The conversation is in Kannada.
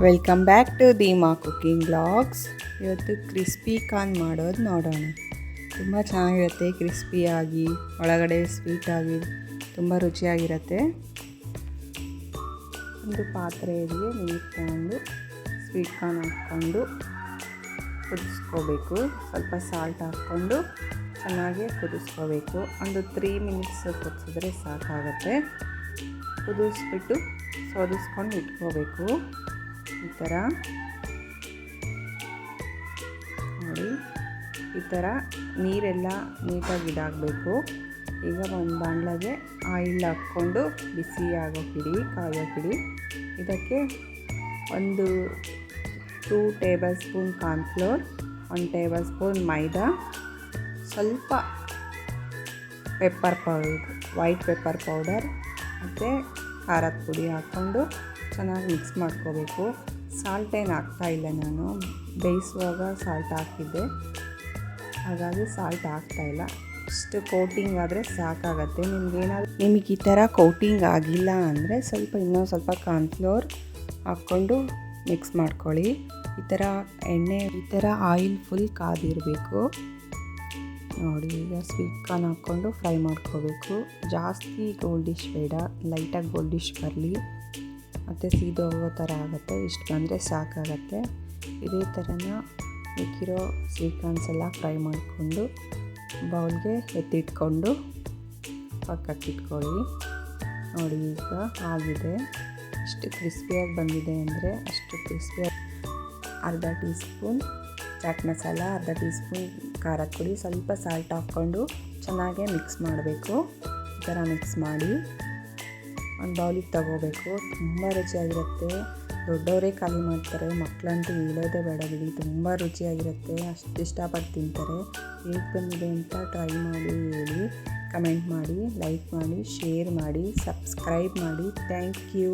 Welcome back to Deema cooking blogs. ಇವತ್ತು ಕ್ರಿಸ್ಪಿ ಕಾರ್ನ್ ಮಾಡೋದು ನೋಡೋಣ. ತುಂಬ ಚೆನ್ನಾಗಿರುತ್ತೆ, ಕ್ರಿಸ್ಪಿಯಾಗಿ ಒಳಗಡೆ ಸ್ವೀಟಾಗಿ ತುಂಬ ರುಚಿಯಾಗಿರುತ್ತೆ. ಒಂದು ಪಾತ್ರೆಯಲ್ಲಿ ನೀರು ತಗೊಂಡು ಸ್ವೀಟ್ ಕಾರ್ನ್ ಹಾಕ್ಕೊಂಡು ಕುದಿಸ್ಕೋಬೇಕು. ಸ್ವಲ್ಪ ಸಾಲ್ಟ್ ಹಾಕ್ಕೊಂಡು ಚೆನ್ನಾಗಿ ಕುದಿಸ್ಕೋಬೇಕು. ಒಂದು 3 ಮಿನಿಟ್ಸ್ ಕುದಿಸಿದ್ರೆ ಸಾಕಾಗುತ್ತೆ. ಕುದಿಸ್ಬಿಟ್ಟು ಸೋದಿಸ್ಕೊಂಡು ಇಟ್ಕೋಬೇಕು. ಈ ಥರ ನೋಡಿ, ಈ ಥರ ನೀರೆಲ್ಲ ನೀಟಾಗಿ ಇದಾಗಬೇಕು. ಈಗ ಒಂದು ಬಾಣಲೆಗೆ ಆಯಿಲ್ ಹಾಕ್ಕೊಂಡು ಬಿಸಿ ಆಗೋಕ್ಕಿಡಿ, ಕಾಯೋಕ್ಕಿಡಿ. ಇದಕ್ಕೆ ಒಂದು 2 tablespoon cornflour, 1 tablespoon maida, ಸ್ವಲ್ಪ pepper powder, white pepper powder ಮತ್ತು ಖಾರದ ಪುಡಿ ಹಾಕ್ಕೊಂಡು ಚೆನ್ನಾಗಿ ಮಿಕ್ಸ್ ಮಾಡ್ಕೋಬೇಕು. ಸಾಲ್ಟ್ ಏನು ಹಾಕ್ತಾಯಿಲ್ಲ, ನಾನು ಬೇಯಿಸುವಾಗ ಸಾಲ್ಟ್ ಹಾಕಿದ್ದೆ, ಹಾಗಾಗಿ ಸಾಲ್ಟ್ ಹಾಕ್ತಾಯಿಲ್ಲ. ಇಷ್ಟು ಕೋಟಿಂಗ್ ಆದರೆ ಸಾಕಾಗತ್ತೆ. ನಿಮಗೆ ಈ ಥರ ಕೋಟಿಂಗ್ ಆಗಿಲ್ಲ ಅಂದರೆ ಇನ್ನೂ ಸ್ವಲ್ಪ ಕಾರ್ನ್ಫ್ಲೋರ್ ಹಾಕ್ಕೊಂಡು ಮಿಕ್ಸ್ ಮಾಡ್ಕೊಳ್ಳಿ. ಈ ಥರ ಆಯಿಲ್ ಫುಲ್ ಕಾದಿರಬೇಕು ನೋಡಿ. ಈಗ ಸ್ವೀಟ್ ಕಾರ್ನ್ ಹಾಕ್ಕೊಂಡು ಫ್ರೈ ಮಾಡ್ಕೋಬೇಕು. ಜಾಸ್ತಿ ಗೋಲ್ಡಿಶ್ ಬೇಡ, ಲೈಟಾಗಿ ಗೋಲ್ಡಿಶ್ ಬರಲಿ, ಮತ್ತು ಸೀದೋಗೋ ಥರ ಆಗುತ್ತೆ. ಇಷ್ಟು ಬಂದರೆ ಸಾಕಾಗತ್ತೆ. ಇದೇ ಥರನ ಮಿಕ್ಕಿರೋ ಸ್ವೀಟ್ ಕಾರ್ನ್ಸ್ ಎಲ್ಲ ಫ್ರೈ ಮಾಡಿಕೊಂಡು ಬೌಲ್ಗೆ ಎತ್ತಿಟ್ಕೊಂಡು ಪಕ್ಕಕ್ಕೆ ಇಟ್ಕೊಳ್ಳಿ. ನೋಡಿ, ಈಗ ಆಗಿದೆ. ಎಷ್ಟು ಕ್ರಿಸ್ಪಿಯಾಗಿ ಬಂದಿದೆ ಅಂದರೆ ಅಷ್ಟು ಕ್ರಿಸ್ಪಿಯಾಗಿ. ಅರ್ಧ ಟೀ ಸ್ಪೂನ್ ಚಾಟ್ ಮಸಾಲ, ಅರ್ಧ ಟೀ ಸ್ಪೂನ್ ಖಾರದ ಪುಡಿ, ಸ್ವಲ್ಪ ಸಾಲ್ಟ್ ಹಾಕ್ಕೊಂಡು ಚೆನ್ನಾಗೇ ಮಿಕ್ಸ್ ಮಾಡಬೇಕು. ಈ ಥರ ಮಿಕ್ಸ್ ಮಾಡಿ ಒಂದು ಬೌಲಿಗೆ ತಗೋಬೇಕು. ತುಂಬ ರುಚಿಯಾಗಿರುತ್ತೆ. ದೊಡ್ಡವರೇ ಖಾಲಿ ಮಾಡ್ತಾರೆ, ಮಕ್ಕಳಂತೂ ಹೇಳೋದೇ ಬೇಡ ಬಿಡಿ. ತುಂಬ ರುಚಿಯಾಗಿರುತ್ತೆ, ಅಷ್ಟು ಇಷ್ಟಪಟ್ಟು ತಿಂತಾರೆ. ಹೇಗೆ ಬಂದಿದೆ ಅಂತ ಟ್ರೈ ಮಾಡಿ ಹೇಳಿ, ಕಮೆಂಟ್ ಮಾಡಿ, ಲೈಕ್ ಮಾಡಿ, ಶೇರ್ ಮಾಡಿ, ಸಬ್ಸ್ಕ್ರೈಬ್ ಮಾಡಿ. Thank you.